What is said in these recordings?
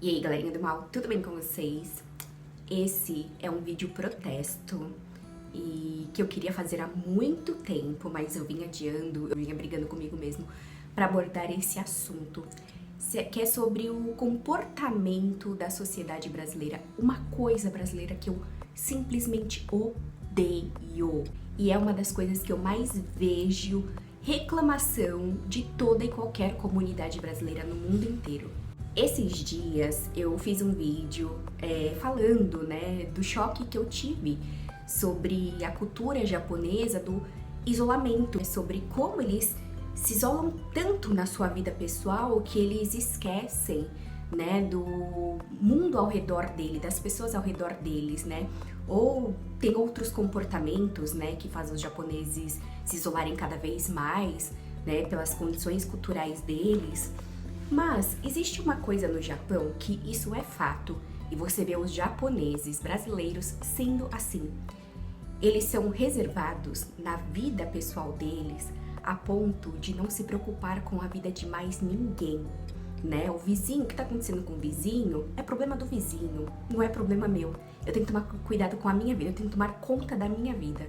E aí, galerinha do mal, tudo bem com vocês? Esse é um vídeo protesto e que eu queria fazer há muito tempo, mas eu vinha adiando, eu vinha brigando comigo mesmo para abordar esse assunto, que é sobre o comportamento da sociedade brasileira, uma coisa brasileira que eu simplesmente odeio. E é uma das coisas que eu mais vejo reclamação de toda e qualquer comunidade brasileira no mundo inteiro. Esses dias eu fiz um vídeo falando, do choque que eu tive sobre a cultura japonesa do isolamento, sobre como eles se isolam tanto na sua vida pessoal que eles esquecem, do mundo ao redor dele, das pessoas ao redor deles, ou tem outros comportamentos, que fazem os japoneses se isolarem cada vez mais, pelas condições culturais deles. Mas existe uma coisa no Japão que isso é fato, e você vê os japoneses brasileiros sendo assim. Eles são reservados na vida pessoal deles a ponto de não se preocupar com a vida de mais ninguém. O vizinho, o que está acontecendo com o vizinho é problema do vizinho, não é problema meu. Eu tenho que tomar cuidado com a minha vida, eu tenho que tomar conta da minha vida.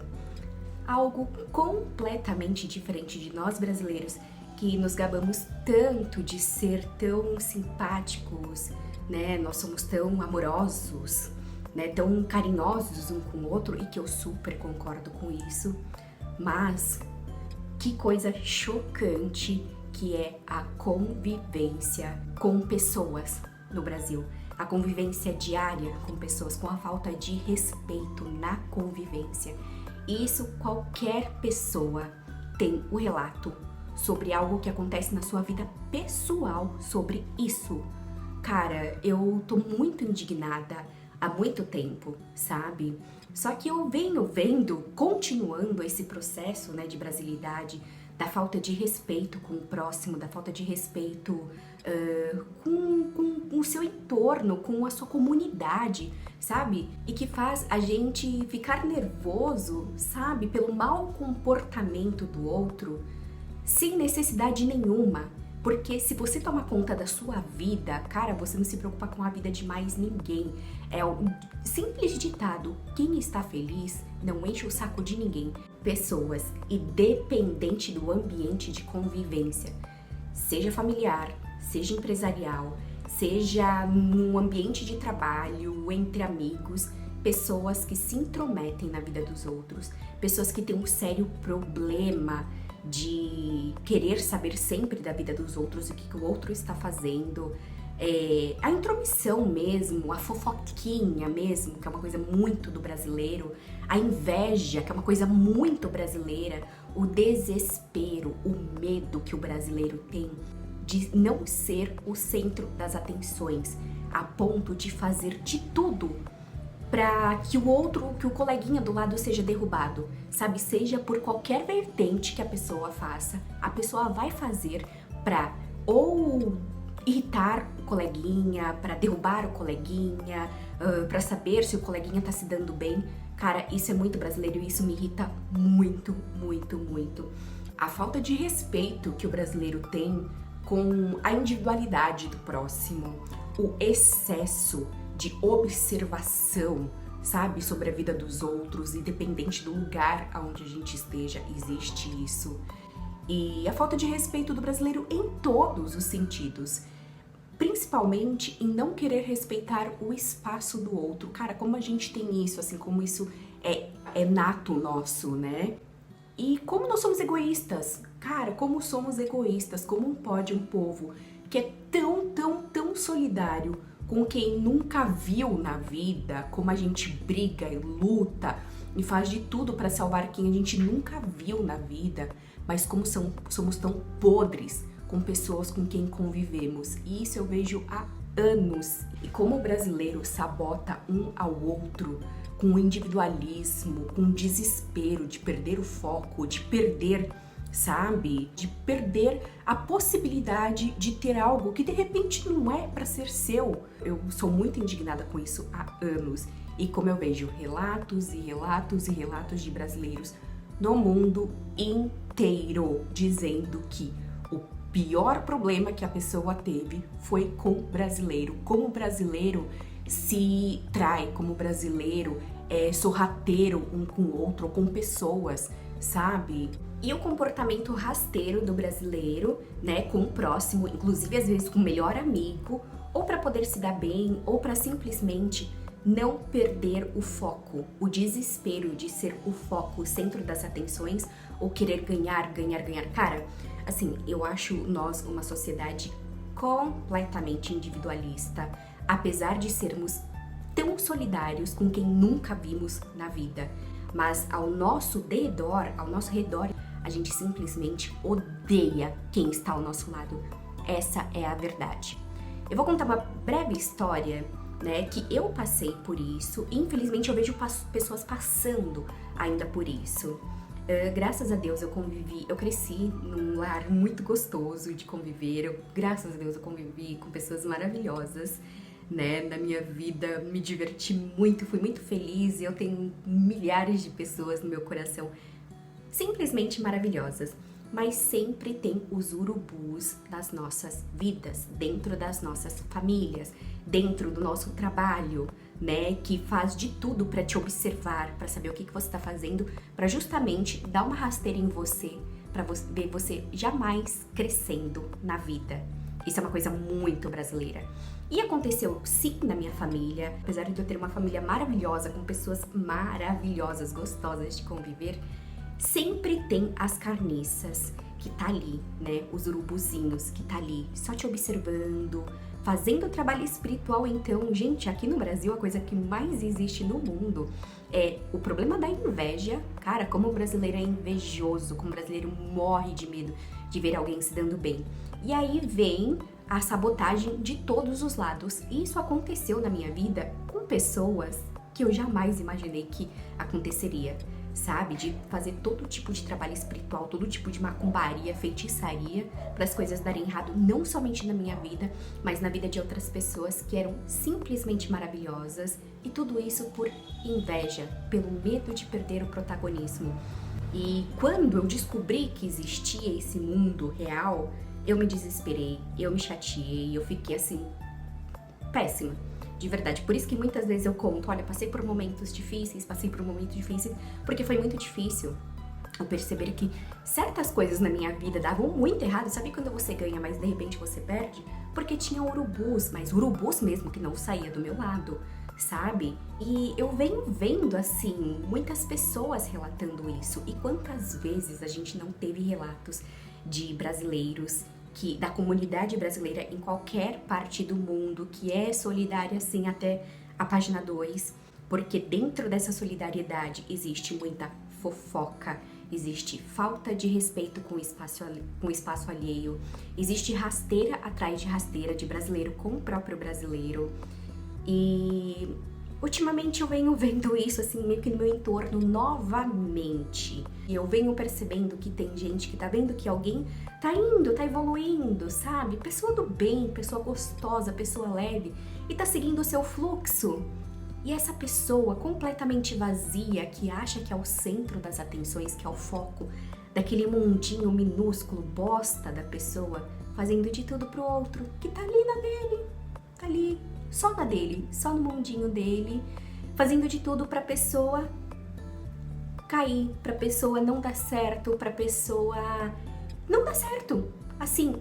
Algo completamente diferente de nós brasileiros, que nos gabamos tanto de ser tão simpáticos, nós somos tão amorosos, tão carinhosos um com o outro, e que eu super concordo com isso. Mas que coisa chocante que é a convivência com pessoas no Brasil. A convivência diária com pessoas, com a falta de respeito na convivência. E isso qualquer pessoa tem o relato sobre algo que acontece na sua vida pessoal sobre isso. Cara, eu tô muito indignada há muito tempo, sabe? Só que eu venho vendo, continuando esse processo, de brasilidade, da falta de respeito com o próximo, da falta de respeito com o seu entorno, com a sua comunidade, sabe? E que faz a gente ficar nervoso, sabe? Pelo mau comportamento do outro, sem necessidade nenhuma. Porque se você toma conta da sua vida, cara, você não se preocupa com a vida de mais ninguém. É o simples ditado: quem está feliz não enche o saco de ninguém. Pessoas, independente do ambiente de convivência, seja familiar, seja empresarial, seja num ambiente de trabalho, entre amigos, pessoas que se intrometem na vida dos outros, pessoas que têm um sério problema de querer saber sempre da vida dos outros, o que o outro está fazendo, a intromissão mesmo, a fofoquinha mesmo, que é uma coisa muito do brasileiro, a inveja, que é uma coisa muito brasileira, o desespero, o medo que o brasileiro tem de não ser o centro das atenções, a ponto de fazer de tudo para que o coleguinha do lado seja derrubado, sabe? Seja por qualquer vertente que a pessoa faça, a pessoa vai fazer para ou irritar o coleguinha, para derrubar o coleguinha, para saber se o coleguinha tá se dando bem. Cara, isso é muito brasileiro e isso me irrita muito, muito, muito. A falta de respeito que o brasileiro tem com a individualidade do próximo, o excesso de observação, sabe, sobre a vida dos outros, independente do lugar onde a gente esteja, existe isso. E a falta de respeito do brasileiro em todos os sentidos, principalmente em não querer respeitar o espaço do outro. Cara, como a gente tem isso, assim, como isso é nato nosso, E como nós somos egoístas, cara, como somos egoístas, como pode um povo que é tão, tão, tão solidário com quem nunca viu na vida, como a gente briga e luta e faz de tudo para salvar quem a gente nunca viu na vida, mas como somos tão podres com pessoas com quem convivemos. E isso eu vejo há anos. E como o brasileiro sabota um ao outro com o individualismo, com o desespero de perder o foco, de perder, sabe? De perder a possibilidade de ter algo que de repente não é para ser seu. Eu sou muito indignada com isso há anos. E como eu vejo relatos e relatos e relatos de brasileiros no mundo inteiro dizendo que o pior problema que a pessoa teve foi com o brasileiro. Como o brasileiro se trai, como o brasileiro é sorrateiro um com o outro, ou com pessoas, sabe? E o comportamento rasteiro do brasileiro, né, com o próximo, inclusive às vezes com o melhor amigo, ou para poder se dar bem, ou para simplesmente não perder o foco, o desespero de ser o foco, o centro das atenções, ou querer ganhar, ganhar, ganhar. Cara, assim, eu acho nós uma sociedade completamente individualista, apesar de sermos tão solidários com quem nunca vimos na vida. Mas ao nosso redor, a gente simplesmente odeia quem está ao nosso lado. Essa é a verdade. Eu vou contar uma breve história, né, que eu passei por isso, e infelizmente eu vejo pessoas passando ainda por isso. Graças a Deus eu cresci num lar muito gostoso de conviver, graças a Deus eu convivi com pessoas maravilhosas, né, na minha vida, me diverti muito, fui muito feliz e eu tenho milhares de pessoas no meu coração simplesmente maravilhosas. Mas sempre tem os urubus das nossas vidas, dentro das nossas famílias, dentro do nosso trabalho, né? Que faz de tudo para te observar, para saber o que você está fazendo, para justamente dar uma rasteira em você, para ver você jamais crescendo na vida. Isso é uma coisa muito brasileira. E aconteceu sim na minha família, apesar de eu ter uma família maravilhosa, com pessoas maravilhosas, gostosas de conviver, sempre tem as carniças que tá ali, né? Os urubuzinhos que tá ali, só te observando, fazendo trabalho espiritual. Então, gente, aqui no Brasil a coisa que mais existe no mundo é o problema da inveja. Cara, como o brasileiro é invejoso, como o brasileiro morre de medo de ver alguém se dando bem. E aí vem a sabotagem de todos os lados. E isso aconteceu na minha vida com pessoas que eu jamais imaginei que aconteceria. Sabe, de fazer todo tipo de trabalho espiritual, todo tipo de macumbaria, feitiçaria, para as coisas darem errado, não somente na minha vida, mas na vida de outras pessoas que eram simplesmente maravilhosas, e tudo isso por inveja, pelo medo de perder o protagonismo. E quando eu descobri que existia esse mundo real, eu me desesperei, eu me chateei, eu fiquei assim, péssima. De verdade, por isso que muitas vezes eu conto, olha, passei por momentos difíceis, porque foi muito difícil eu perceber que certas coisas na minha vida davam muito errado. Sabe quando você ganha, mas de repente você perde? Porque tinha urubus, mas urubus mesmo que não saía do meu lado, sabe? E eu venho vendo, assim, muitas pessoas relatando isso. E quantas vezes a gente não teve relatos de brasileiros da comunidade brasileira em qualquer parte do mundo, que é solidária, assim, até a página 2, porque dentro dessa solidariedade existe muita fofoca, existe falta de respeito com o espaço alheio, existe rasteira atrás de rasteira de brasileiro com o próprio brasileiro. E ultimamente eu venho vendo isso, assim, meio que no meu entorno novamente. E eu venho percebendo que tem gente que tá vendo que alguém tá indo, tá evoluindo, sabe? Pessoa do bem, pessoa gostosa, pessoa leve, e tá seguindo o seu fluxo. E essa pessoa completamente vazia, que acha que é o centro das atenções, que é o foco daquele mundinho minúsculo, bosta da pessoa, fazendo de tudo pro outro, que tá ali na dele, tá ali, só na dele, só no mundinho dele, fazendo de tudo pra pessoa cair, pra pessoa não dar certo, pra pessoa não dar certo. Assim,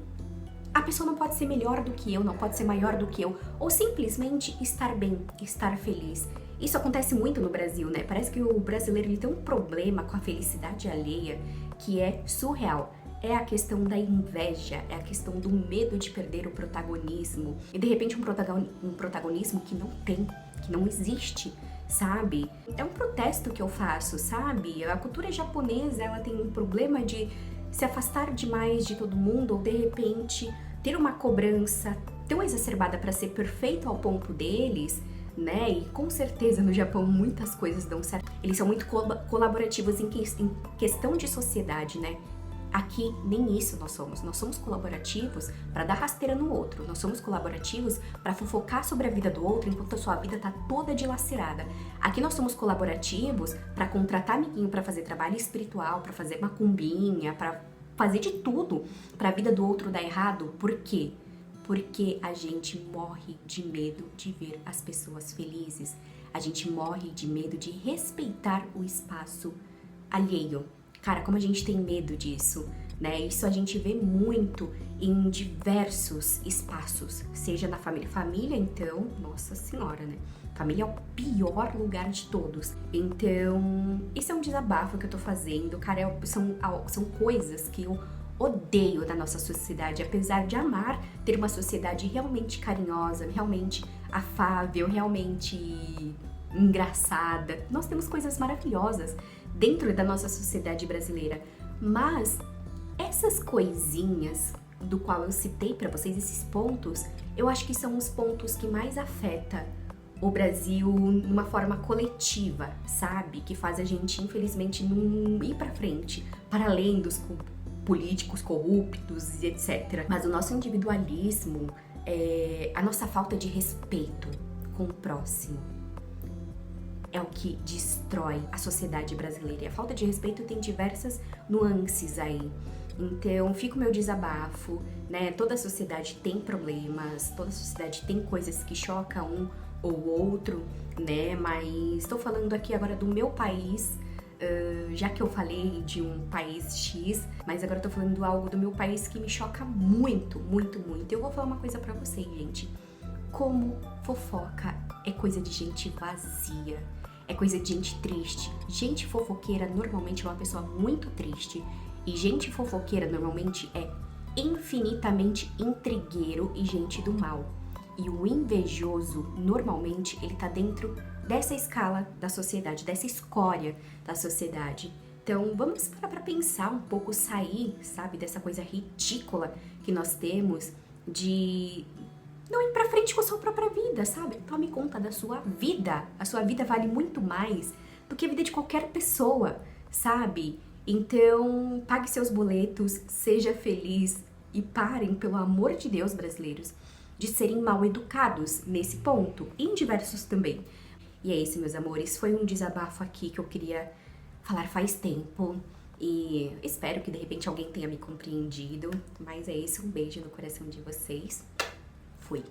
a pessoa não pode ser melhor do que eu, não pode ser maior do que eu, ou simplesmente estar bem, estar feliz. Isso acontece muito no Brasil, né? Parece que o brasileiro ele tem um problema com a felicidade alheia que é surreal. É a questão da inveja, é a questão do medo de perder o protagonismo. E de repente um protagonismo que não tem, que não existe, sabe? É um protesto que eu faço, sabe? A cultura japonesa, ela tem um problema de se afastar demais de todo mundo, ou de repente ter uma cobrança tão exacerbada para ser perfeito ao ponto deles, né? E com certeza no Japão muitas coisas dão certo. Eles são muito colaborativos em questão de sociedade, né? Aqui nem isso nós somos colaborativos para dar rasteira no outro, nós somos colaborativos para fofocar sobre a vida do outro enquanto a sua vida tá toda dilacerada. Aqui nós somos colaborativos para contratar amiguinho para fazer trabalho espiritual, para fazer macumbinha, para fazer de tudo pra vida do outro dar errado. Por quê? Porque a gente morre de medo de ver as pessoas felizes. A gente morre de medo de respeitar o espaço alheio. Cara, como a gente tem medo disso, né? Isso a gente vê muito em diversos espaços, seja na família. Família, então, nossa senhora, né? Família é o pior lugar de todos. Então, isso é um desabafo que eu tô fazendo, cara. São coisas que eu odeio da nossa sociedade, apesar de amar ter uma sociedade realmente carinhosa, realmente afável, realmente engraçada. Nós temos coisas maravilhosas dentro da nossa sociedade brasileira, mas essas coisinhas do qual eu citei pra vocês, esses pontos, eu acho que são os pontos que mais afetam o Brasil numa forma coletiva, sabe? Que faz a gente, infelizmente, não ir pra frente, para além dos políticos corruptos e etc. Mas o nosso individualismo, a nossa falta de respeito com o próximo, é o que destrói a sociedade brasileira. E a falta de respeito tem diversas nuances aí. Então, fica o meu desabafo, né? Toda a sociedade tem problemas, toda a sociedade tem coisas que chocam um ou outro, né? Mas estou falando aqui agora do meu país, já que eu falei de um país X, mas agora eu tô falando algo do meu país que me choca muito, muito, muito. Eu vou falar uma coisa pra vocês, gente. Como fofoca é coisa de gente vazia, é coisa de gente triste. Gente fofoqueira normalmente é uma pessoa muito triste. E gente fofoqueira normalmente é infinitamente intrigueiro e gente do mal. E o invejoso, normalmente, ele tá dentro dessa escala da sociedade, dessa escória da sociedade. Então, vamos parar pra pensar um pouco, sair, sabe, dessa coisa ridícula que nós temos de não ir pra frente com a sua própria vida, sabe? Tome conta da sua vida. A sua vida vale muito mais do que a vida de qualquer pessoa, sabe? Então, pague seus boletos, seja feliz e parem, pelo amor de Deus, brasileiros, de serem mal educados nesse ponto e em diversos também. E é isso, meus amores, foi um desabafo aqui que eu queria falar faz tempo e espero que de repente alguém tenha me compreendido, mas é isso, um beijo no coração de vocês. Fui!